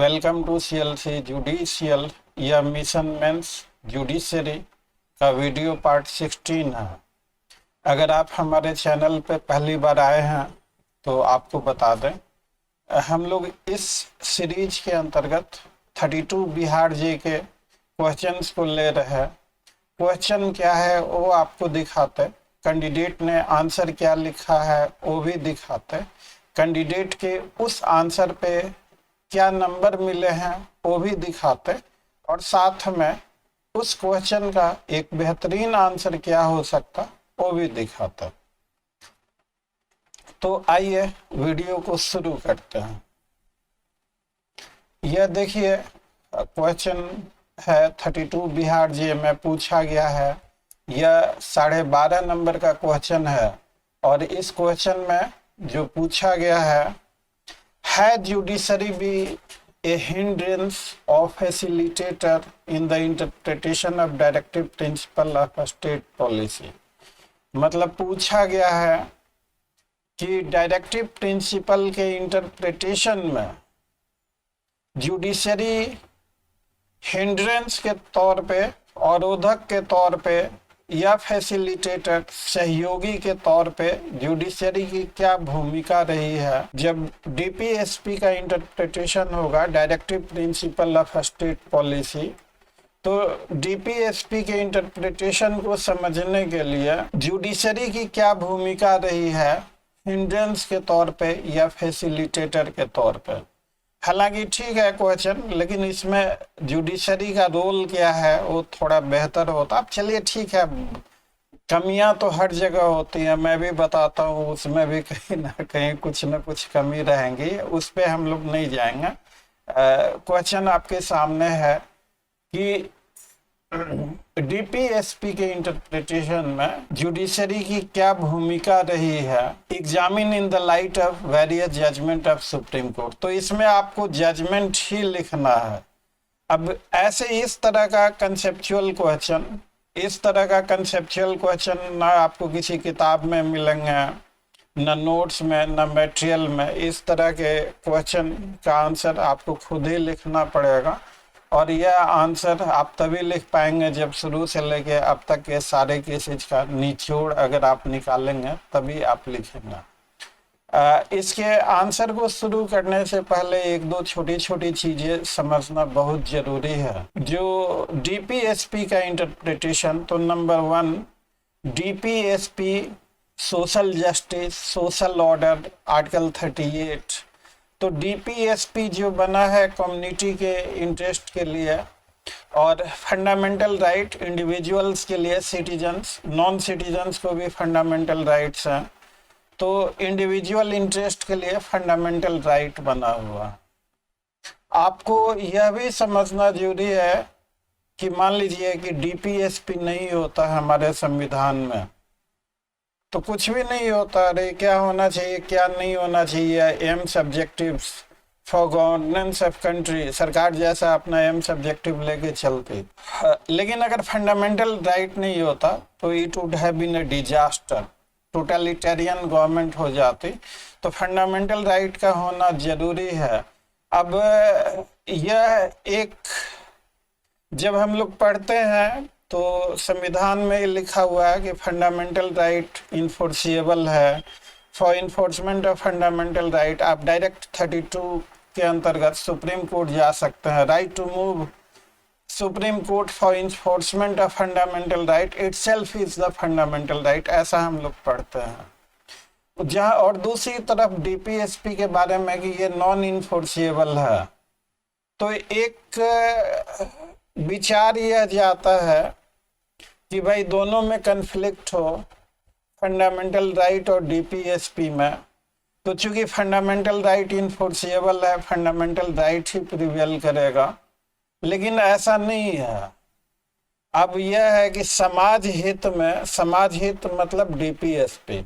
Welcome to CLC judicial. यह mission mains judiciary का video part 16 है। अगर आप हमारे चैनल पे पहली बार आए हैं तो आपको बता दें, हम लोग इस सीरीज के अंतर्गत 32 बिहार जी के क्वेश्चंस को ले रहे हैं। क्वेश्चन क्या है वो आपको दिखाते, कैंडिडेट ने आंसर क्या लिखा है वो भी दिखाते, कैंडिडेट के उस आंसर पे क्या नंबर मिले हैं वो भी दिखाते, और साथ में उस क्वेश्चन का एक बेहतरीन आंसर क्या हो सकता वो भी दिखाते। तो आइए वीडियो को शुरू करते हैं। यह देखिए क्वेश्चन है 32 बिहार जी में पूछा गया है। यह 12.5 नंबर का क्वेश्चन है और इस क्वेश्चन में जो पूछा गया है judiciary be a hindrance or facilitator in the interpretation of directive principle of a state policy। मतलब पूछा गया है कि डायरेक्टिव प्रिंसिपल के इंटरप्रिटेशन में जुडिशरी हिंड्रेंस के तौर पे, अवरोधक के तौर पे या फैसिलिटेटर सहयोगी के तौर पे जुडिशरी की क्या भूमिका रही है जब डीपीएसपी का इंटरप्रिटेशन होगा, directive principle of state policy. तो डीपीएसपी के इंटरप्रिटेशन को समझने के लिए जुडिशरी की क्या भूमिका रही है हिंड्रेंस के तौर पे या फैसिलिटेटर के तौर पे। हालांकि ठीक है क्वेश्चन, लेकिन इसमें जुडिशरी का रोल क्या है वो थोड़ा बेहतर होता। अब चलिए ठीक है, कमियां तो हर जगह होती हैं, मैं भी बताता हूँ, उसमें भी कहीं ना कहीं कुछ ना कुछ कमी रहेंगी, उस पे हम लोग नहीं जाएंगे। क्वेश्चन आपके सामने है कि डीपीएसपी के इंटरप्रिटेशन में जुडिशरी की क्या भूमिका रही है, examine in the light of various judgement of supreme court. तो इसमें आपको जजमेंट ही लिखना है। अब ऐसे इस तरह का कंसेप्चुअल क्वेश्चन, इस तरह का कंसेप्चुअल क्वेश्चन ना आपको किसी किताब में मिलेंगे, न नोट्स में, न मटेरियल में। इस तरह के क्वेश्चन का आंसर आपको खुद ही लिखना पड़ेगा, और यह आंसर आप तभी लिख पाएंगे जब शुरू से लेके अब तक के सारे केसेज का निचोड़ अगर आप निकालेंगे तभी आप लिखेंगे। इसके आंसर को शुरू करने से पहले एक दो छोटी छोटी चीजें समझना बहुत जरूरी है। जो डीपीएसपी का इंटरप्रिटेशन, तो number 1 DPSP social justice, social order, article 38। तो डीपीएसपी जो बना है कम्युनिटी के इंटरेस्ट के लिए और फंडामेंटल राइट इंडिविजुअल्स के लिए, सिटीजन्स, नॉन सिटीजन्स को भी फंडामेंटल राइट्स हैं, तो इंडिविजुअल इंटरेस्ट के लिए फंडामेंटल राइट बना हुआ। आपको यह भी समझना जरूरी है कि मान लीजिए कि डीपीएसपी नहीं होता हमारे संविधान में तो कुछ भी नहीं होता। अरे क्या होना चाहिए क्या नहीं होना चाहिए, aim subjectives for governance of country, सरकार जैसा अपना एम सब्जेक्टिव लेके चलती। लेकिन अगर फंडामेंटल राइट नहीं होता तो it would have been a disaster, totalitarian government हो जाती। तो फंडामेंटल राइट का होना जरूरी है। अब यह एक, जब हम लोग पढ़ते हैं तो संविधान में लिखा हुआ है कि फंडामेंटल राइट इन्फोर्सिएबल है। For enforcement of fundamental right आप डायरेक्ट 32 के अंतर्गत सुप्रीम कोर्ट जा सकते हैं। Right to move supreme court for enforcement of fundamental right itself is the fundamental right, ऐसा हम लोग पढ़ते हैं। जहाँ और दूसरी तरफ डीपीएसपी के बारे में कि ये नॉन इन्फोर्सिएबल है, तो एक विचार यह जाता है कि भाई दोनों में कन्फ्लिक्ट हो, फंडामेंटल राइट और डीपीएसपी में। तो चूंकि फंडामेंटल राइट इन्फोर्सिएबल है, फंडामेंटल राइट ही प्रिवेल करेगा, लेकिन ऐसा नहीं है। अब यह है कि समाज हित में, समाज हित मतलब डीपीएसपी,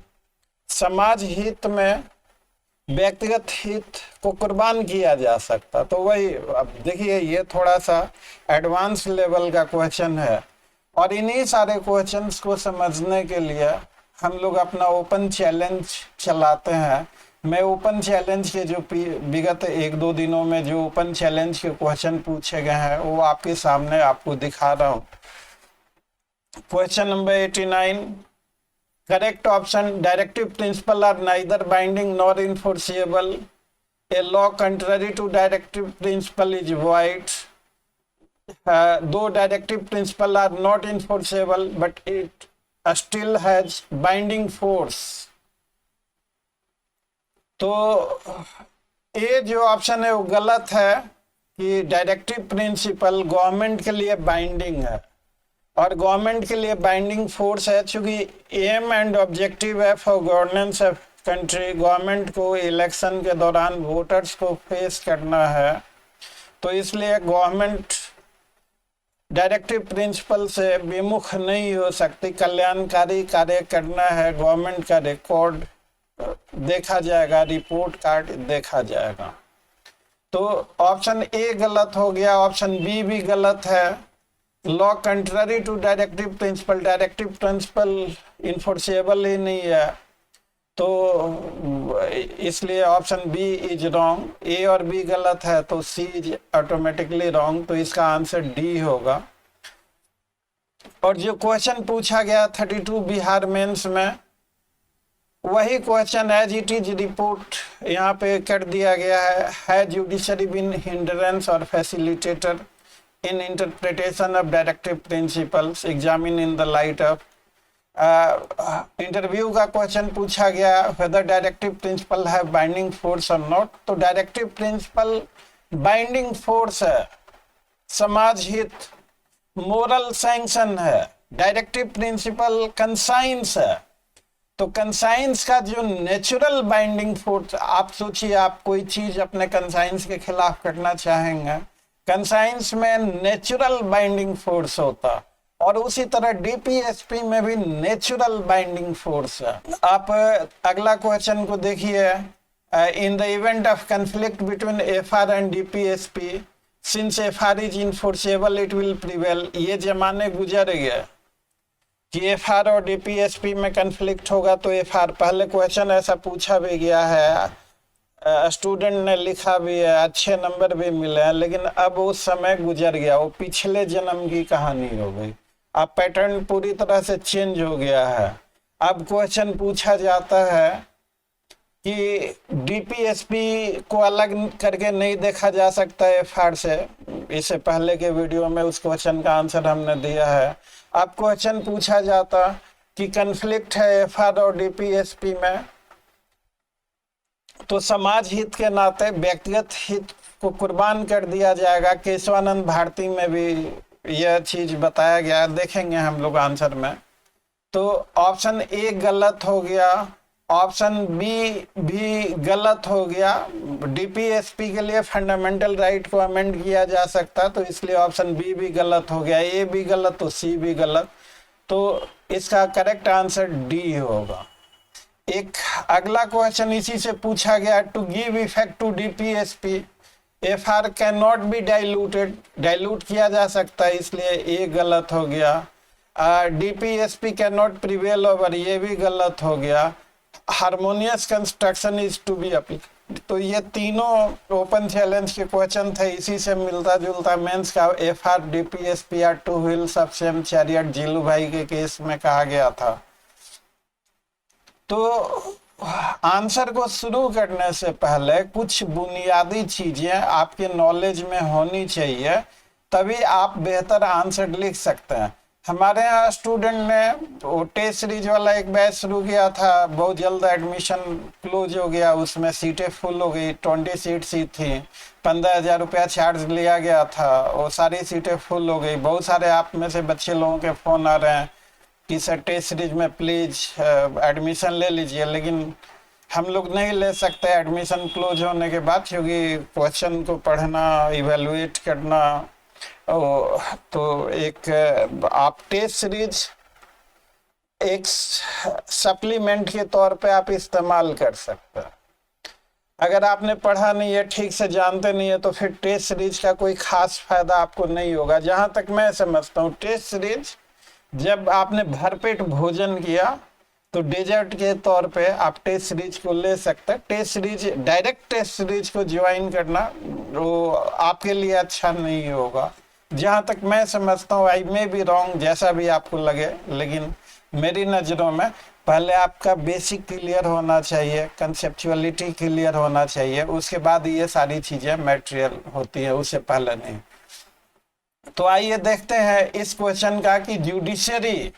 समाज हित में व्यक्तिगत हित को कुर्बान किया जा सकता। तो वही, अब देखिए ये थोड़ा सा एडवांस लेवल का क्वेश्चन है, और इन्हीं सारे क्वेश्चंस को समझने के लिए हम लोग अपना ओपन चैलेंज चलाते हैं मैं ओपन चैलेंज के जो विगत 1-2 दिनों में जो ओपन चैलेंज के क्वेश्चन पूछे गए हैं वो आपके सामने आपको दिखा रहा हूँ। Question number 89, correct option, directive principle are neither binding nor enforceable, a law contrary to directive principle is void, though directive principle are not enforceable but it still has binding force। तो ये जो option है वो गलत है कि directive principle government के लिए बाइंडिंग है और गवर्नमेंट के लिए बाइंडिंग फोर्स है, चूंकि एम एंड ऑब्जेक्टिव है for governance of country, government को इलेक्शन के दौरान वोटर्स को फेस करना है, तो इसलिए गवर्नमेंट डायरेक्टिव प्रिंसिपल से विमुख नहीं हो सकती। कल्याणकारी कार्य करना है, गवर्नमेंट का रिकॉर्ड देखा जाएगा, रिपोर्ट कार्ड देखा जाएगा। तो ऑप्शन ए गलत हो गया, ऑप्शन बी भी गलत है। Law contrary to directive principle, directive principle enforceable ही नहीं है, तो इसलिए option B is wrong. A और बी गलत है तो सी इज ऑटोमेटिकली रॉन्ग, तो इसका आंसर डी होगा। और जो क्वेश्चन पूछा गया 32 बिहार मेंस में, वही question as it is report यहाँ पे कर दिया गया है जुडिशरी बिन हिंड्रेंस और facilitator in interpretation of directive principles examine in the light of. Interview का क्वेश्चन पूछा गया वेदर डायरेक्टिव प्रिंसिपल है बाइंडिंग फोर्स और नॉट, तो डायरेक्टिव प्रिंसिपल बाइंडिंग फोर्स है, समाज हित, मोरल सैंक्शन है। डायरेक्टिव प्रिंसिपल कंसाइंस है, तो कंसाइंस का जो नेचुरल बाइंडिंग फोर्स, आप सोचिए आप कोई चीज अपने कंसाइंस के खिलाफ करना चाहेंगे, कंसाइंस में नेचुरल बाइंडिंग फोर्स होता, और उसी तरह डीपीएसपी में भी नेचुरल बाइंडिंग फोर्स है। आप अगला क्वेश्चन को देखिए, in the event of conflict between FR and DPSP since FR is enforceable it will prevail. ये जमाने गुजर गए कि एफआर और डीपीएसपी में कंफ्लिक्ट होगा तो एफआर, पहले क्वेश्चन ऐसा पूछा भी गया है, स्टूडेंट ने लिखा भी है, अच्छे नंबर भी मिले हैं, लेकिन अब वो समय गुजर गया, वो पिछले जन्म की कहानी हो गई। अब पैटर्न पूरी तरह से चेंज हो गया है। अब क्वेश्चन पूछा जाता है कि डीपीएसपी को अलग करके नहीं देखा जा सकता एफआर से। इससे पहले के वीडियो में उस क्वेश्चन का आंसर हमने दिया है। अब क्वेश्चन पूछा जाता कि कन्फ्लिक्ट है एफआर और डीपीएसपी में, तो समाज हित के नाते व्यक्तिगत हित को कुर्बान कर दिया जाएगा। केशवानंद भारती में भी यह चीज बताया गया, देखेंगे हम लोग आंसर में। तो ऑप्शन ए गलत हो गया, ऑप्शन बी भी गलत हो गया। डीपीएसपी के लिए फंडामेंटल राइट को अमेंड किया जा सकता, तो इसलिए ऑप्शन बी भी गलत हो गया। ए भी गलत तो सी भी गलत, तो इसका करेक्ट आंसर डी होगा। एक अगला क्वेश्चन इसी से पूछा गया, to give effect to DPSP FR can not be diluted, dilute किया जा सकता है, इसलिए ए गलत हो गया। DPSP can not prevail over, ये भी गलत हो गया। Harmonious construction is to be applicable, तो ये तीनों ओपन चैलेंज के क्वेश्चन थे, इसी से मिलता जुलता मेंस का FR DPSP are two wheels of same chariot जीलू भाई के केस में कहा गया था। तो आंसर को शुरू करने से पहले कुछ बुनियादी चीजें आपके नॉलेज में होनी चाहिए, तभी आप बेहतर आंसर लिख सकते हैं। हमारे यहाँ स्टूडेंट ने वो टेस्ट सीरीज वाला एक बैच शुरू किया था, बहुत जल्द एडमिशन क्लोज हो गया, उसमें सीटें फुल हो गई, 20 सीट्स ही थी, 15,000 रुपया चार्ज लिया गया था, वो सारी सीटें फुल हो गई। बहुत सारे आप में से बच्चे लोगों के फ़ोन आ रहे हैं कि सर टेस्ट सीरीज में प्लीज़ एडमिशन ले लीजिए, लेकिन हम लोग नहीं ले सकते एडमिशन क्लोज होने के बाद, क्योंकि क्वेश्चन को पढ़ना, इवेलुएट करना, तो एक आप टेस्ट सीरीज एक सप्लीमेंट के तौर पे आप इस्तेमाल कर सकते हैं। अगर आपने पढ़ा नहीं है, ठीक से जानते नहीं है, तो फिर टेस्ट सीरीज का कोई खास फायदा आपको नहीं होगा। जहां तक मैं समझता हूँ टेस्ट सीरीज, जब आपने भरपेट भोजन किया तो डेजर्ट के तौर पे आप टेस्ट सीरीज को ले सकते हैं। Test series, direct test series को ज्वाइन करना वो आपके लिए अच्छा नहीं होगा, जहाँ तक मैं समझता हूँ। आई मे बी रॉन्ग, जैसा भी आपको लगे, लेकिन मेरी नज़रों में पहले आपका बेसिक क्लियर होना चाहिए, कंसेप्चुअलिटी क्लियर होना चाहिए, उसके बाद ये सारी चीज़ें मटेरियल होती है, उससे पहले नहीं। तो आइए देखते हैं इस क्वेश्चन का कि जुडिशरी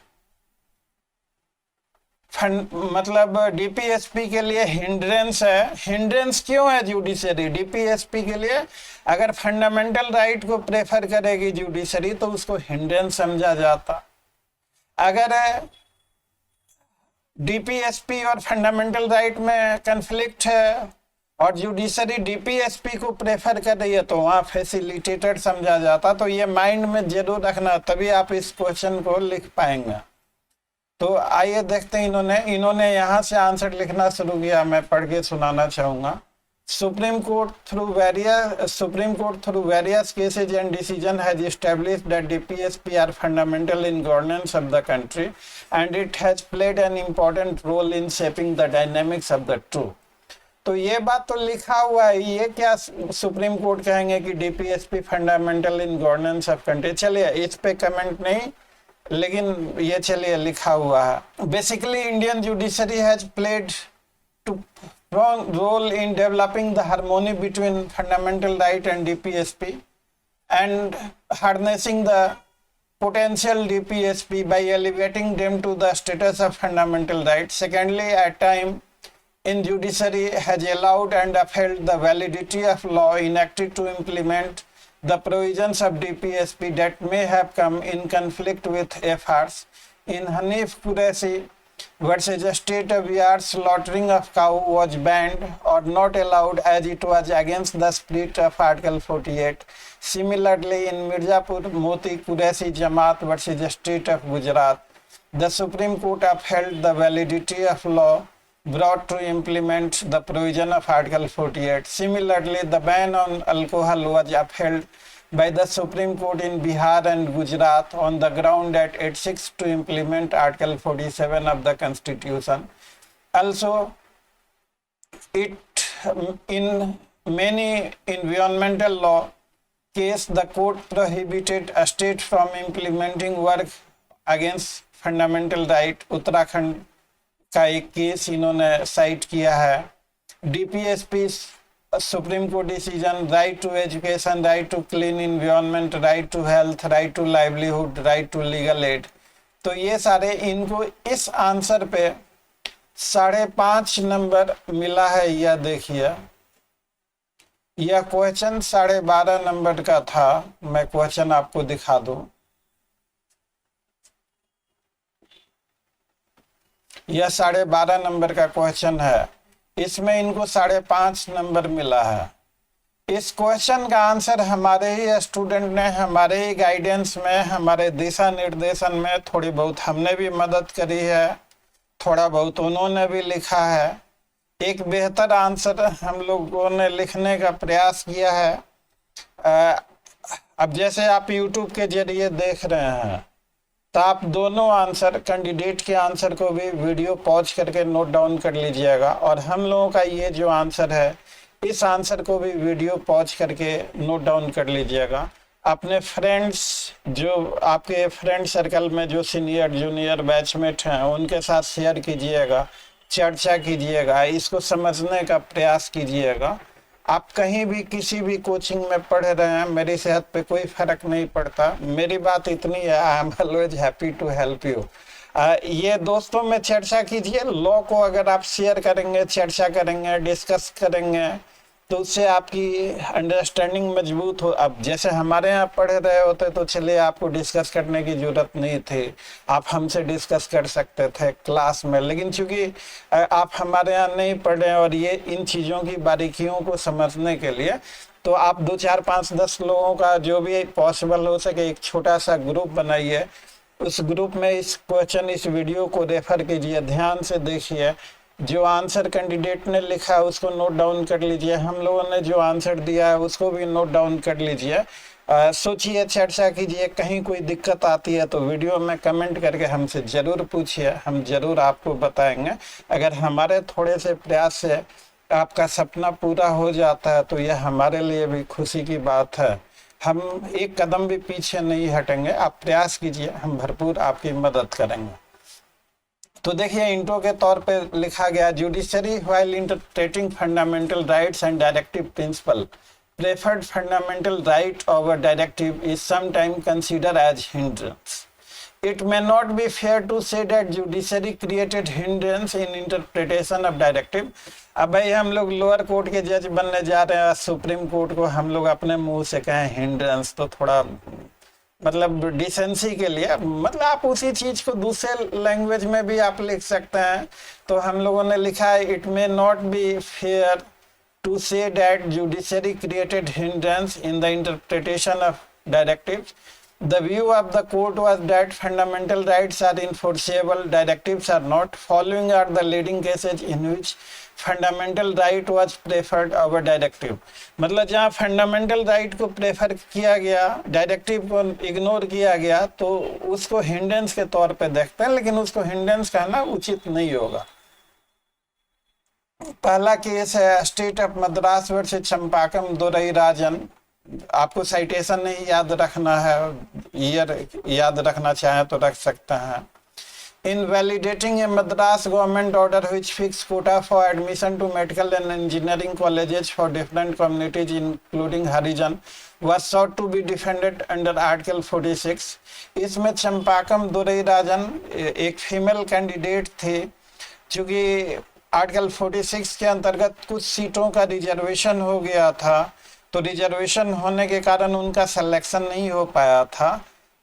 मतलब डीपीएसपी के लिए हिंड्रेंस है। हिंड्रेंस क्यों है जुडिशरी डीपीएसपी के लिए? अगर फंडामेंटल राइट को प्रेफर करेगी जुडिशरी तो उसको हिंड्रेंस समझा जाता। अगर डीपीएसपी और फंडामेंटल राइट में कन्फ्लिक्ट है और जुडिशरी डीपीएसपी को प्रेफर कर रही है तो वहाँ फैसिलिटेटेड समझा जाता। तो ये माइंड में जरूर रखना, तभी आप इस क्वेश्चन को लिख पाएंगे। तो आइए देखते हैं इन्होंने यहाँ से आंसर लिखना शुरू किया, मैं पढ़ के सुनाना चाहूँगा। Supreme court through various cases and decision has established that DPSP are fundamental in governance of the country and it has played an important role in shaping the dynamics of the truth। तो ये बात तो लिखा हुआ है, ये क्या supreme court कहेंगे कि DPSP fundamental in governance of country. चलिए इस पे कमेंट नहीं, लेकिन ये चलिए लिखा हुआ है। Basically Indian judiciary has played to role in developing the harmony between fundamental right and DPSP and harnessing the potential DPSP by elevating them to the status of fundamental rights. Secondly, at time in judiciary has allowed and upheld the validity of law enacted to implement the provisions of DPSP that may have come in conflict with FRs. In Hanif Qureshi versus a state of yard, slaughtering of cow was banned or not allowed as it was against the spirit of Article 48. Similarly, in Mirzapur Moti Qureshi Jamaat versus the state of Gujarat, the Supreme Court upheld the validity of law brought to implement the provision of Article 48. Similarly, the ban on alcohol was upheld by the Supreme Court in Bihar and Gujarat on the ground that it seeks to implement Article 47 of the Constitution. Also, in many environmental law case, the court prohibited a state from implementing work against fundamental right. Uttarakhand का एक case इन्होंने cite किया है। DPSP Supreme Court decision, right to education, right to clean environment, right to health, right to livelihood, right to legal aid. तो ये सारे इनको इस आंसर पे 5.5 नंबर मिला है। यह देखिए, यह क्वेश्चन 12.5 नंबर का था। मैं क्वेश्चन आपको दिखा दूं, यह 12.5 नंबर का क्वेश्चन है। इसमें इनको 5.5 नंबर मिला है। इस क्वेश्चन का आंसर हमारे ही स्टूडेंट ने हमारे ही गाइडेंस में, हमारे दिशा निर्देशन में थोड़ी बहुत हमने भी मदद करी है, थोड़ा बहुत उन्होंने भी लिखा है। एक बेहतर आंसर हम लोगों ने लिखने का प्रयास किया है। अब जैसे आप YouTube के जरिए देख रहे हैं तो आप दोनों आंसर, कैंडिडेट के आंसर को भी वीडियो पॉज करके नोट डाउन कर लीजिएगा, और हम लोगों का ये जो आंसर है इस आंसर को भी वीडियो पॉज करके नोट डाउन कर लीजिएगा। अपने फ्रेंड्स, जो आपके फ्रेंड सर्कल में जो सीनियर जूनियर बैचमेट हैं उनके साथ शेयर कीजिएगा, चर्चा कीजिएगा, इसको समझने का प्रयास कीजिएगा। आप कहीं भी किसी भी कोचिंग में पढ़ रहे हैं, मेरी सेहत पे कोई फर्क नहीं पड़ता। मेरी बात इतनी है, I am always happy to help you. ये दोस्तों में चर्चा कीजिए। लॉ को अगर आप शेयर करेंगे, चर्चा करेंगे, डिस्कस करेंगे तो उससे आपकी अंडरस्टैंडिंग मजबूत हो। अब जैसे हमारे यहाँ पढ़ रहे होते तो चलिए आपको डिस्कस करने की जरूरत नहीं थी, आप हमसे डिस्कस कर सकते थे क्लास में, लेकिन चूंकि आप हमारे यहाँ नहीं पढ़ रहे हैं और ये इन चीज़ों की बारीकियों को समझने के लिए, तो आप 2, 4, 5, 10 लोगों का जो भी पॉसिबल हो सके एक छोटा सा ग्रुप बनाइए। उस ग्रुप में इस क्वेश्चन, इस वीडियो को रेफर कीजिए, ध्यान से देखिए। जो आंसर कैंडिडेट ने लिखा है उसको नोट डाउन कर लीजिए, हम लोगों ने जो आंसर दिया है उसको भी नोट डाउन कर लीजिए। सोचिए, चर्चा कीजिए, कहीं कोई दिक्कत आती है तो वीडियो में कमेंट करके हमसे ज़रूर पूछिए, हम ज़रूर आपको बताएंगे। अगर हमारे थोड़े से प्रयास से आपका सपना पूरा हो जाता है तो यह हमारे लिए भी खुशी की बात है। हम एक कदम भी पीछे नहीं हटेंगे, आप प्रयास कीजिए, हम भरपूर आपकी मदद करेंगे। तो देखिए, इंट्रो के तौर पे लिखा गया, judiciary while interpreting fundamental rights and directive principle preferred fundamental right over directive is sometimes considered as hindrance. It may not be fair to say that judiciary created hindrance in interpretation of directive. अब भाई हम लोग lower court के जज बनने जा रहे हैं, सुप्रीम कोर्ट को हम लोग अपने मुंह से कहें हिंड्रेंस तो थोड़ा मतलब डिसेंसी के लिए, मतलब आप उसी चीज को दूसरे लैंग्वेज में भी आप लिख सकते हैं। तो हम लोगों ने लिखा है, it may not be fair to say that judiciary created hindrance in the interpretation of directives. The view of the court was that fundamental rights are enforceable, directives are not. Following are the leading cases in which fundamental right was preferred over directive. मतलब जहाँ fundamental right को prefer किया गया, directive को ignore किया गया, तो उसको हिंड्रेंस के तौर पे देखते हैं, लेकिन उसको हिंड्रेंस कहना उचित नहीं होगा। पहला केस है स्टेट ऑफ मद्रास वर्सेस चंपाकम दोरई राजन। आपको साइटेशन नहीं याद रखना है, ईयर याद रखना चाहे तो रख सकते हैं। In validating a Madras government order which fix quota for admission to medical and engineering colleges for different communities including Harijan was sought to be defended under article 46। इसमें चंपाकम दोरई राजन एक फीमेल कैंडिडेट थे, चूंकि आर्टिकल 46 के अंतर्गत कुछ सीटों का रिजर्वेशन हो गया था, तो रिजर्वेशन होने के कारण उनका सिलेक्शन नहीं हो पाया था।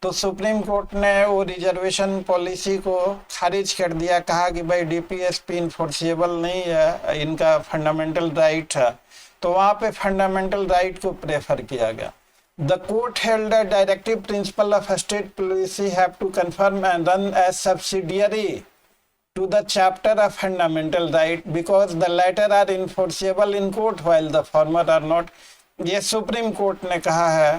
तो सुप्रीम कोर्ट ने वो रिजर्वेशन पॉलिसी को खारिज कर दिया, कहा कि भाई डीपीएसपी इन्फोर्सेबल नहीं है, इनका फंडामेंटल राइट है। तो वहाँ पे फंडामेंटल राइट को प्रेफर किया गया। The court held that directive principle of state policy have to conform and run as subsidiary to the chapter of fundamental right because the latter are enforceable in court while the former are not। ये supreme Court ने कहा है,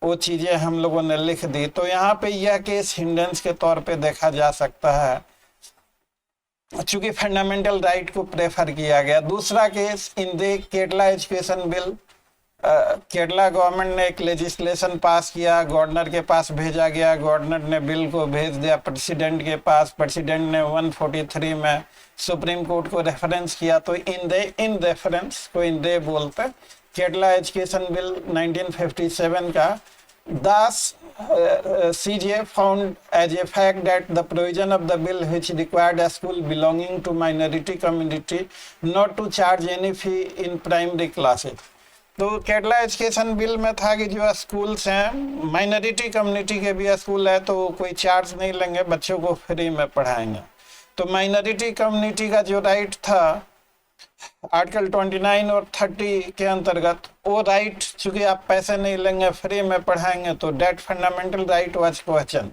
वो चीजें हम लोगों ने लिख दी। तो यहाँ पे यह केस हिंड्रेंस के तौर पे देखा जा सकता है, चूंकि फंडामेंटल राइट को प्रेफर किया गया। दूसरा case in the Kerala education bill, Kerala government ने एक लेजिस्लेशन पास किया, गवर्नर के पास भेजा गया, गवर्नर ने बिल को भेज दिया प्रेसिडेंट के पास, प्रेसिडेंट ने 143 में सुप्रीम कोर्ट को रेफरेंस किया। तो इन रेफरेंस को इन दे बोलते, केरला एजुकेशन बिल 1957 का दास CJ found as a fact that the provision of the bill which required a school belonging to minority community not to charge any fee in primary classes। तो Kerala education bill में था कि जो schools हैं, minority community के भी school है, तो कोई चार्ज नहीं लेंगे, बच्चों को फ्री में पढ़ाएंगे। तो माइनॉरिटी कम्युनिटी का जो राइट था आर्टिकल 29 और 30 के अंतर्गत, वो राइट चूंकि आप पैसे नहीं लेंगे, फ्री में पढ़ाएंगे, तो that fundamental right was question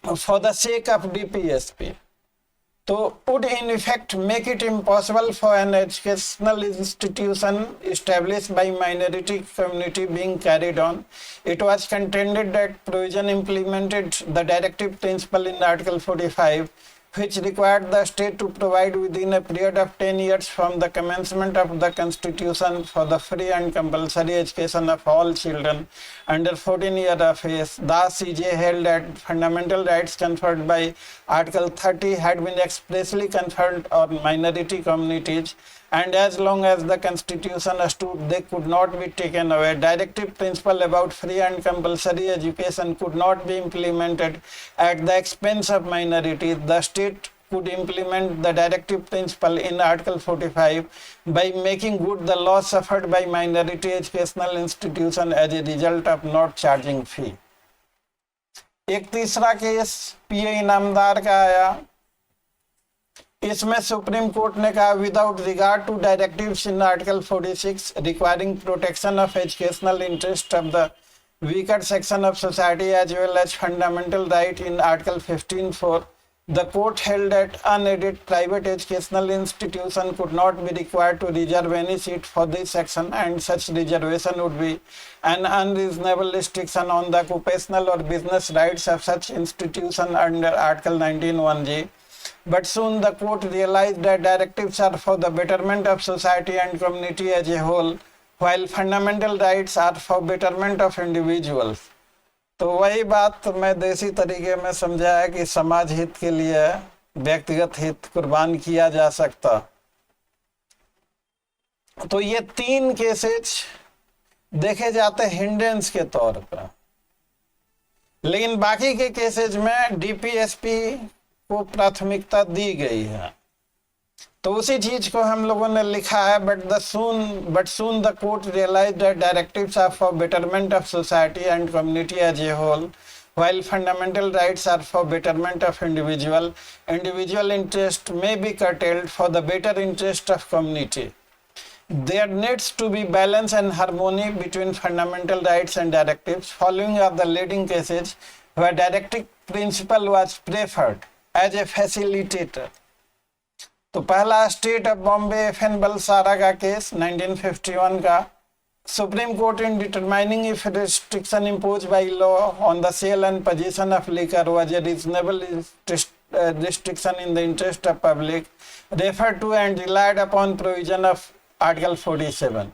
for the sake of DPSP. तो would in effect make it impossible for an educational institution established by minority community being carried on। It was contended that provision implemented the directive principle in Article 45 which required the state to provide within a period of 10 years from the commencement of the constitution for the free and compulsory education of all children under 14 years of age। Thus CJ held that fundamental rights conferred by Article 30 had been expressly conferred on minority communities, and as long as the constitution stood, they could not be taken away। Directive principle about free and compulsory education could not be implemented at the expense of minorities। The state could implement the directive principle in Article 45 by making good the loss suffered by minority educational institution as a result of not charging fee। एक तीसरा case PA Inamdar का आया, इसमें supreme Court ने कहा without regard to directives in article 46 requiring protection of educational interest of the weaker section of society as well as fundamental right in article 15(4), The court held that unaided private educational institution could not be required to reserve any seat for this section, and such reservation would be an unreasonable restriction on the occupational or business rights of such institution under Article 19(1)(g). But soon the court realized that directives are for the betterment of society and community as a whole, while fundamental rights are for betterment of individuals. तो वही बात मैं देसी तरीके में समझाया कि समाज हित के लिए व्यक्तिगत हित कुर्बान किया जा सकता। तो ये 3 केसेज देखे जाते हिंड्रेंस के तौर पर, लेकिन बाकी के केसेज में डीपीएसपी को प्राथमिकता दी गई है। तो उसी चीज को हम लोगों ने लिखा है, but soon the court realized that directives are for betterment of society and community as a whole, while fundamental rights are for betterment of individual interest may be curtailed for the better interest of community. There needs to be balance and harmony between fundamental rights and directives. Following are the leading cases where directive principle was preferred as a facilitator. तो पहला state of Bombay FN Balsara का case 1951 का। Supreme Court in determining if restriction impose by law on the sale and position of liquor was a reasonable restriction in the interest of public referred to and relied upon provision of Article 47।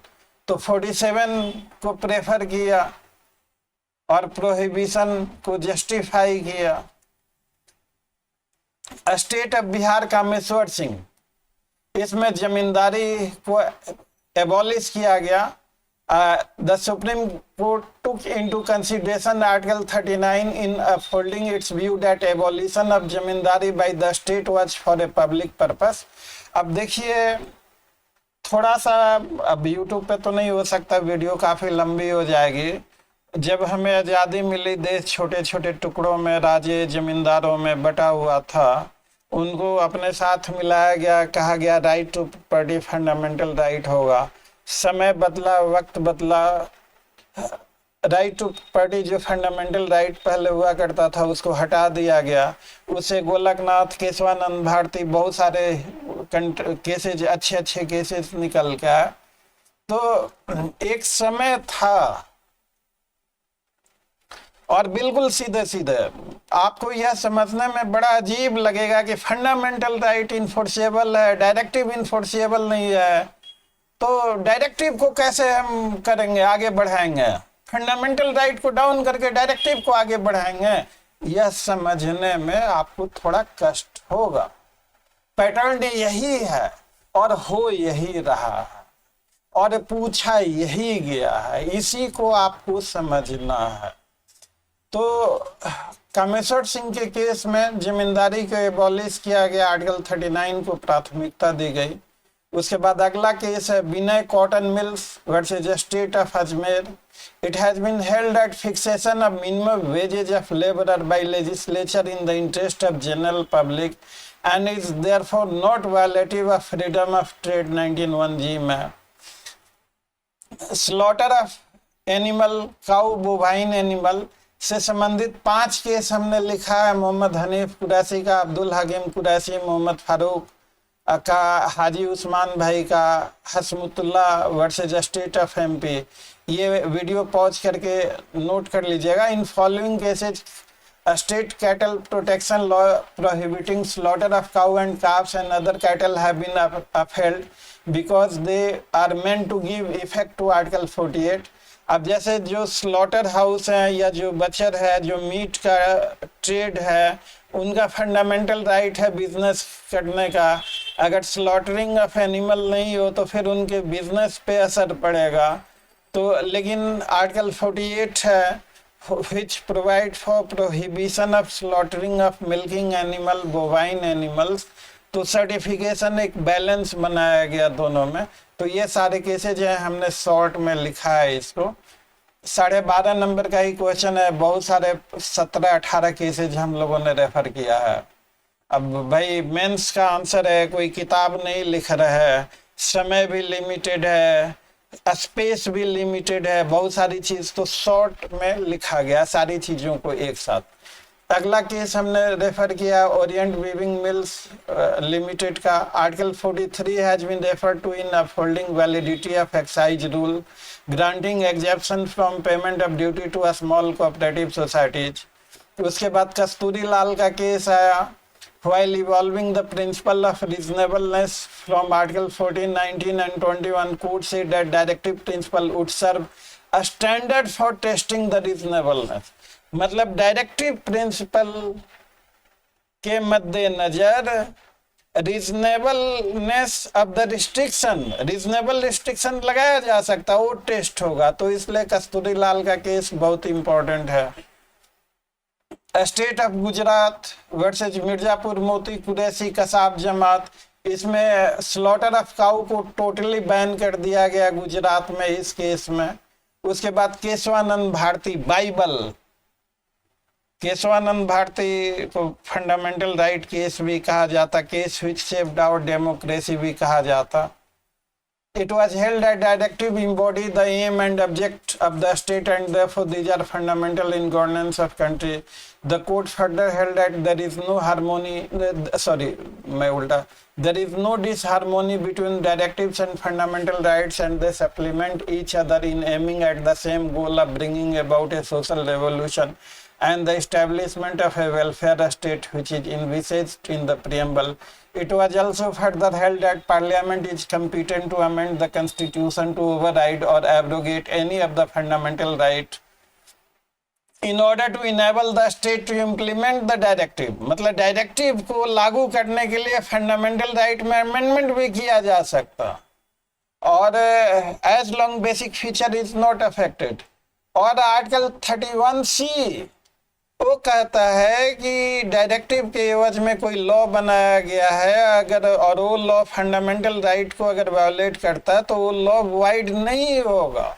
तो 47 को prefer किया और prohibition को justify किया। State of Bihar Kameshwar Singh, इसमें जमींदारी को abolish किया गया। The supreme court took into consideration article 39 in upholding it's view that abolition of zamindari by the state was for a public purpose. अब देखिए, थोड़ा सा अब यूट्यूब पे तो नहीं हो सकता, वीडियो काफ़ी लंबी हो जाएगी। जब हमें आज़ादी मिली, देश छोटे छोटे टुकड़ों में राजे जमींदारों में बटा हुआ था, उनको अपने साथ मिलाया गया, कहा गया right to property fundamental right होगा। समय बदला, वक्त बदला, राइट टू प्रॉपर्टी जो फंडामेंटल राइट पहले हुआ करता था उसको हटा दिया गया। उसे गोलकनाथ, केशवानंद भारती, बहुत सारे केसेज, अच्छे केसेस निकल गया। तो एक समय था, और बिल्कुल सीधे सीधे आपको यह समझने में बड़ा अजीब लगेगा कि फंडामेंटल राइट इन्फोर्सेबल है, डायरेक्टिव इन्फोर्सेबल नहीं है। तो डायरेक्टिव को कैसे हम करेंगे, आगे बढ़ाएंगे? फंडामेंटल राइट को डाउन करके डायरेक्टिव को आगे बढ़ाएंगे? यह समझने में आपको थोड़ा कष्ट होगा। पैटर्न यही है और हो यही रहा है और पूछा यही गया है, इसी को आपको समझना है। तो कामेश्वर सिंह के केस में जमींदारी को एबॉलिश किया गया, आर्टिकल 39 को प्राथमिकता दी गई। उसके बाद अगला केस है Vinay cotton mills versus state of Ajmer. It has been held that fixation of minimum wages of labourer by legislature in the interest of general public and is therefore not violative of freedom of trade 19(1)(g) में। Slaughter of animal, cow, bovine animal से संबंधित 5 case हमने लिखा है। मोहम्मद हनीफ कुरैशी का, अब्दुल हकीम कुरैशी, मोहम्मद फारूक का, हाजी उस्मान भाई का, हसमुतुल्ला वर्सेज स्टेट ऑफ MP। ये वीडियो पॉज करके नोट कर लीजिएगा। In following cases state cattle protection law prohibiting slaughter of cow and calves and other cattle have been upheld because they are meant to give effect to Article 48। अब जैसे जो slaughter house है या जो बचर है, जो मीट का trade है, उनका फंडामेंटल राइट है बिजनेस करने का। अगर स्लॉटरिंग ऑफ एनिमल नहीं हो तो फिर उनके बिजनेस पे असर पड़ेगा। तो लेकिन आर्टिकल 48 है which provide for prohibition of slaughtering of milking animal, bovine animals। तो सर्टिफिकेशन एक बैलेंस बनाया गया दोनों में। तो ये सारे केसेज हैं, हमने शॉर्ट में लिखा है इसको। 12.5 नंबर का ही क्वेश्चन है, बहुत सारे 17-18 केसेज हम लोगों ने रेफर किया है। अब भाई मेंस का आंसर है, कोई किताब नहीं लिख रहा है, समय भी लिमिटेड है, स्पेस भी लिमिटेड है, बहुत सारी चीज, तो शॉर्ट में लिखा गया सारी चीजों को एक साथ। अगला केस हमने रेफर किया ओरिएंट वीविंग मिल्स लिमिटेड का। Article 43 has been referred to in upholding validity of excise rule granting exemption from payment of duty to a small cooperative societies. उसके बाद कस्तूरी लाल का केस आया while evolving the principle of reasonableness from Article 14, 19 and 21, court said that directive principle would serve a standard for testing the reasonableness। मतलब directive principle के मद्देनजर reasonableness of the restriction, reasonable restriction लगाया जा सकता है, वो test होगा। तो इसलिए कस्तूरी लाल का केस बहुत इंपॉर्टेंट है। State of Gujarat versus Mirzapur मोती कुरैशी कसाब जमात, इसमें स्लॉटर ऑफ काऊ को टोटली बैन कर दिया गया गुजरात में इस केस में। उसके बाद केशवानंद भारती बाइबल, केशवानंद भारती को फंडामेंटल राइट केस भी कहा जाता, case which shaped our democracy भी कहा जाता। It was held that directive embody the aim and object of the state and therefore these are fundamental in governance of country. The court further held that there is no there is no disharmony between directives and fundamental rights and they supplement each other in aiming at the same goal of bringing about a social revolution and the establishment of a welfare state which is envisaged in the preamble. It was also further held that Parliament is competent to amend the Constitution to override or abrogate any of the fundamental rights in order to enable the state to implement the directive। मतलब directive को लागू करने के लिए fundamental right में amendment भी किया जा सकता और as long basic feature is not affected. और आर्टिकल 31C वो कहता है कि डायरेक्टिव के एवज में कोई लॉ बनाया गया है अगर और वो लॉ फंडामेंटल राइट को अगर वायोलेट करता है तो वो लॉ वाइड नहीं होगा,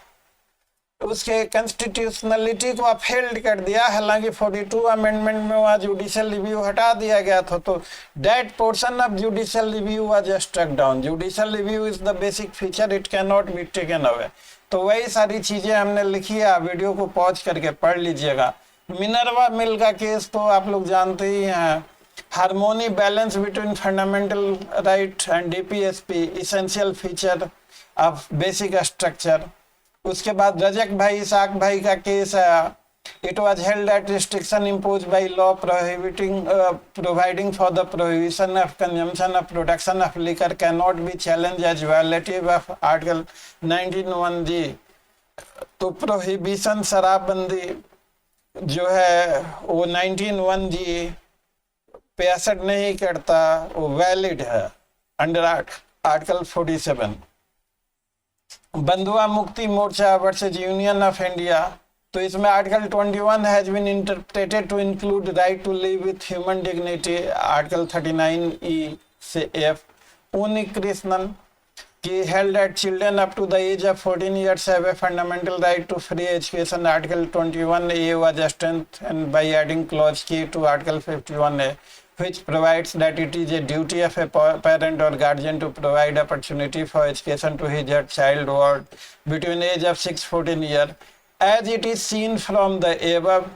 उसके कॉन्स्टिट्यूशनलिटी को अपहेल्ड कर दिया। हालांकि 42 अमेंडमेंट में वहाँ जुडिशियल रिव्यू हटा दिया गया था, तो that portion of judicial review was struck down. Judicial review is the basic feature, it can not be taken away. तो वही सारी चीजें हमने लिखी है, वीडियो को पॉज करके पढ़ लीजिएगा। मिनर्वा मिल का केस तो आप लोग जानते ही हैं। Harmony balance between fundamental right and DPSP essential feature of basic structure. उसके बाद रजक भाई इसाक भाई का केस है। It was held that restriction impose by law providing for the prohibition of consumption of production of liquor can not be challenge as violative of article 19(1)(g। तो prohibition शराबबंदी जो है वो 19(1)(g पे असर नहीं करता, वो वैलिड है under article 47। Bandhua Mukti Morcha versus union of India, तो इसमें article 21 has been interpreted to include right to live with human dignity. Article 39E से F। उनी कृष्णन की held that children up to the age of 14 years have a fundamental right to free education। Article 21A was strengthened by adding clause K to Article 51A, which provides that it is a duty of a parent or guardian to provide opportunity for education to his or child or between age of 6-14 years। As it is seen from the above,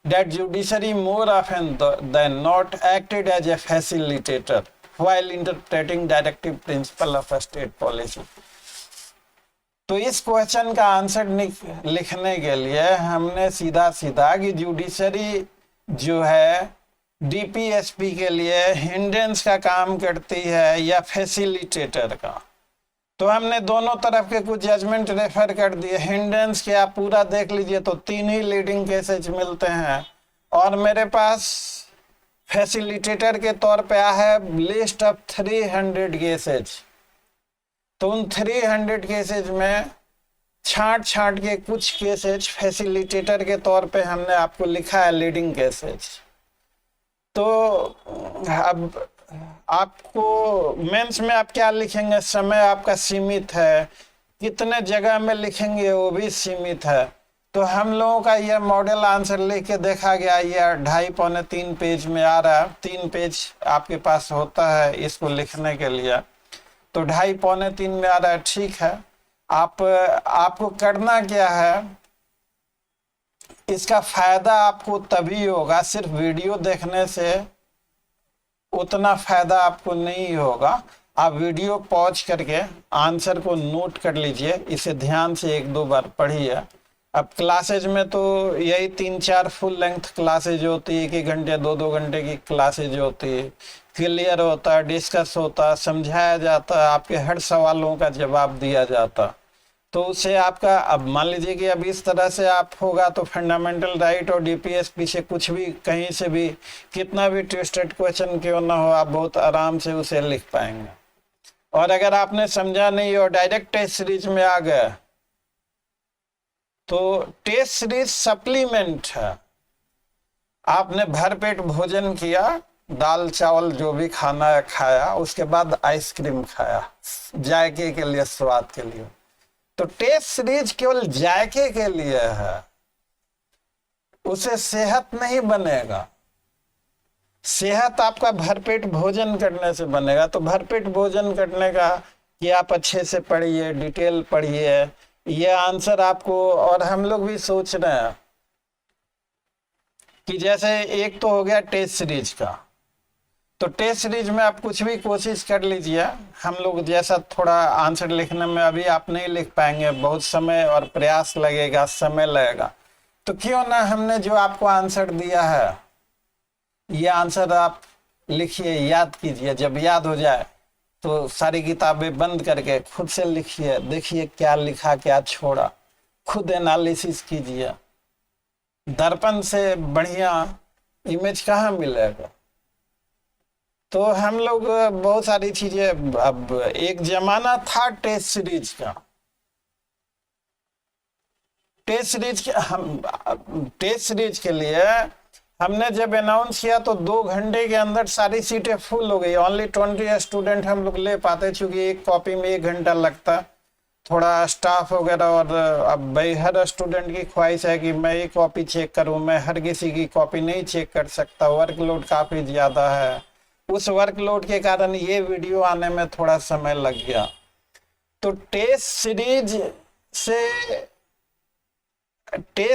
that judiciary more often than not acted as a facilitator while interpreting directive principle of a state policy। तो इस question का answer लिखने के लिए हमने सीधा कि judiciary जो है डीपीएसपी के लिए हिंड्रेंस का काम करती है या फैसिलिटेटर का। तो हमने दोनों तरफ के कुछ जजमेंट रेफर कर दिए। हिंड्रेंस के आप पूरा देख लीजिए तो 3 ही लीडिंग केसेज मिलते हैं और मेरे पास फैसिलिटेटर के तौर पे आया है लिस्ट ऑफ 300 केसेज। तो उन 300 केसेज में छांट के कुछ केसेज फैसिलिटेटर के तौर पे हमने आपको लिखा है लीडिंग केसेज। तो अब आपको मेंस में आप क्या लिखेंगे, समय आपका सीमित है, कितने जगह में लिखेंगे वो भी सीमित है। तो हम लोगों का यह मॉडल आंसर लेके देखा गया, यह 2.5-3 पेज में आ रहा है। 3 पेज आपके पास होता है इसको लिखने के लिए, तो 2.5-3 में आ रहा है। ठीक है, आपको करना क्या है इसका फायदा आपको तभी होगा, सिर्फ वीडियो देखने से उतना फायदा आपको नहीं होगा। आप वीडियो पॉज करके आंसर को नोट कर लीजिए, इसे ध्यान से एक दो बार पढ़िए। अब क्लासेज में तो यही 3-4 फुल लेंथ क्लासेज होती है, 1-1 घंटे 2-2 घंटे की क्लासेज होती है। क्लियर होता है, डिस्कस होता है, समझाया जाता है, आपके हर सवालों का जवाब दिया जाता। तो उससे आपका, अब मान लीजिए कि अब इस तरह से आप होगा तो फंडामेंटल राइट और डीपीएसपी से कुछ भी कहीं से भी कितना भी ट्विस्टेड क्वेश्चन क्यों ना हो, आप बहुत आराम से उसे लिख पाएंगे। और अगर आपने समझा नहीं और डायरेक्ट टेस्ट सीरीज में आ गए तो टेस्ट सीरीज सप्लीमेंट है। आपने भरपेट भोजन किया, दाल चावल जो भी खाना है खाया, उसके बाद आइसक्रीम खाया जायके के लिए, स्वाद के लिए। तो टेस्ट सीरीज केवल जायके के लिए है, उसे सेहत नहीं बनेगा। सेहत आपका भरपेट भोजन करने से बनेगा। तो भरपेट भोजन करने का कि आप अच्छे से पढ़िए, डिटेल पढ़िए, ये आंसर आपको। और हम लोग भी सोच रहे हैं कि जैसे एक तो हो गया टेस्ट सीरीज का, तो टेस्ट सीरीज में आप कुछ भी कोशिश कर लीजिए। हम लोग जैसा थोड़ा आंसर लिखने में अभी आप नहीं लिख पाएंगे, बहुत समय और प्रयास लगेगा, समय लगेगा। तो क्यों ना हमने जो आपको आंसर दिया है, ये आंसर आप लिखिए, याद कीजिए। जब याद हो जाए तो सारी किताबें बंद करके खुद से लिखिए, देखिए क्या लिखा क्या छोड़ा, खुद एनालिसिस कीजिए। दर्पण से बढ़िया इमेज कहाँ मिलेगा। तो हम लोग बहुत सारी चीजें, अब एक जमाना था टेस्ट सीरीज का, टेस्ट सीरीज के लिए हमने जब अनाउंस किया तो 2 घंटे के अंदर सारी सीटें फुल हो गई। ओनली 20 स्टूडेंट हम लोग ले पाते, चूंकि एक कॉपी में 1 घंटा लगता, थोड़ा स्टाफ वगैरह। और अब भाई हर स्टूडेंट की ख्वाहिश है कि मैं एक कॉपी चेक करूं, मैं हर किसी की कॉपी नहीं चेक कर सकता, वर्कलोड काफी ज्यादा है। उस वर्कलोड के कारण ये वीडियो आने में थोड़ा समय लग गया। तो टेस्ट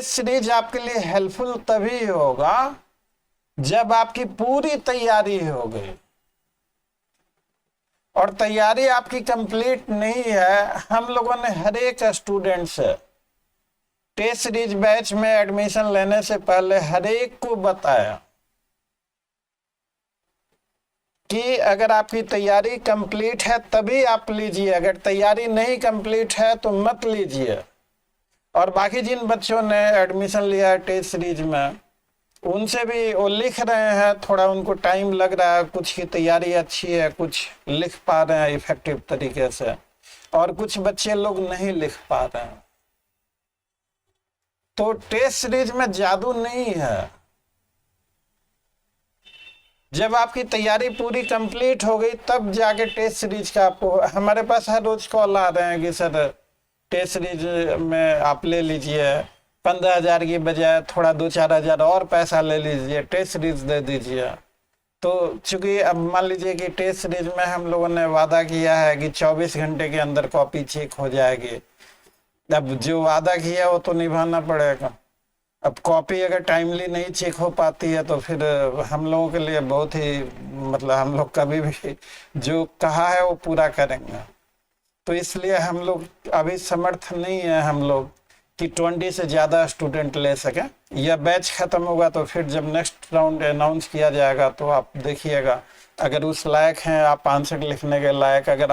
सीरीज आपके लिए हेल्पफुल तभी होगा जब आपकी पूरी तैयारी हो गई। और तैयारी आपकी कंप्लीट नहीं है। हम लोगों ने हर एक स्टूडेंट से टेस्ट सीरीज बैच में एडमिशन लेने से पहले हर एक को बताया कि अगर आपकी तैयारी कंप्लीट है तभी आप लीजिए, अगर तैयारी नहीं कंप्लीट है तो मत लीजिए। और बाकी जिन बच्चों ने एडमिशन लिया है टेस्ट सीरीज में, उनसे भी वो लिख रहे हैं, थोड़ा उनको टाइम लग रहा है, कुछ की तैयारी अच्छी है, कुछ लिख पा रहे हैं इफेक्टिव तरीके से, और कुछ बच्चे लोग नहीं लिख पा रहे हैं। तो टेस्ट सीरीज में जादू नहीं है। जब आपकी तैयारी पूरी कंप्लीट हो गई तब जाके टेस्ट सीरीज का आपको, हमारे पास हर रोज कॉल आ रहे हैं कि सर टेस्ट सीरीज में आप ले लीजिए, 15,000 की बजाय थोड़ा 2-4 हज़ार और पैसा ले लीजिए, टेस्ट सीरीज दे दीजिए। तो चूंकि अब मान लीजिए कि टेस्ट सीरीज में हम लोगों ने वादा किया है कि 24 घंटे के अंदर कॉपी चेक हो जाएगी। अब जो वादा किया वो तो निभाना पड़ेगा। अब कॉपी अगर टाइमली नहीं चेक हो पाती है तो फिर हम लोगों के लिए बहुत ही, मतलब हम लोग कभी भी जो कहा है वो पूरा करेंगे। तो इसलिए हम लोग अभी समर्थ नहीं है हम लोग कि 20 से ज़्यादा स्टूडेंट ले सकें। यह बैच ख़त्म होगा तो फिर जब नेक्स्ट राउंड अनाउंस किया जाएगा तो आप देखिएगा, अगर उस लायक हैं आप, आंसर लिखने के लायक, अगर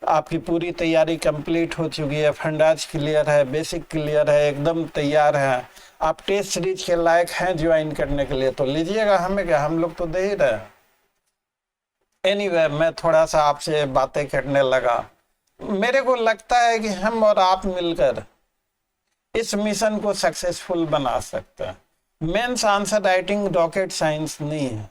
आपकी पूरी तैयारी कंप्लीट हो चुकी है, फंडाज क्लियर है, बेसिक क्लियर है, एकदम तैयार है, आप टेस्ट सीरीज के लायक हैं ज्वाइन करने के लिए, तो लीजिएगा। हमें क्या, हम लोग तो दे ही रहे हैं। एनीवे, मैं थोड़ा सा आपसे बातें करने लगा। मेरे को लगता है कि हम और आप मिलकर इस मिशन को सक्सेसफुल बना सकते हैं। Mains answer writing rocket science नहीं है।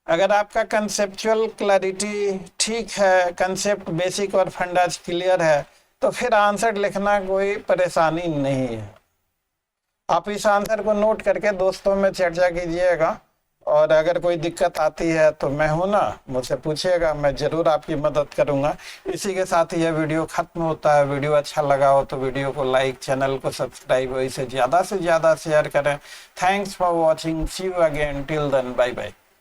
अगर आपका कंसेप्चुअल क्लैरिटी ठीक है, कंसेप्ट बेसिक और फंडाज क्लियर है, तो फिर आंसर लिखना कोई परेशानी नहीं है। आप इस आंसर को नोट करके दोस्तों में चर्चा कीजिएगा, और अगर कोई दिक्कत आती है तो मैं हूं ना, मुझसे पूछिएगा, मैं जरूर आपकी मदद करूंगा। इसी के साथ यह वीडियो खत्म होता है। वीडियो अच्छा लगा हो तो वीडियो को लाइक, चैनल को सब्सक्राइब, इसे ज़्यादा से ज़्यादा शेयर करें। Thanks for watching, see you again, till then, bye bye.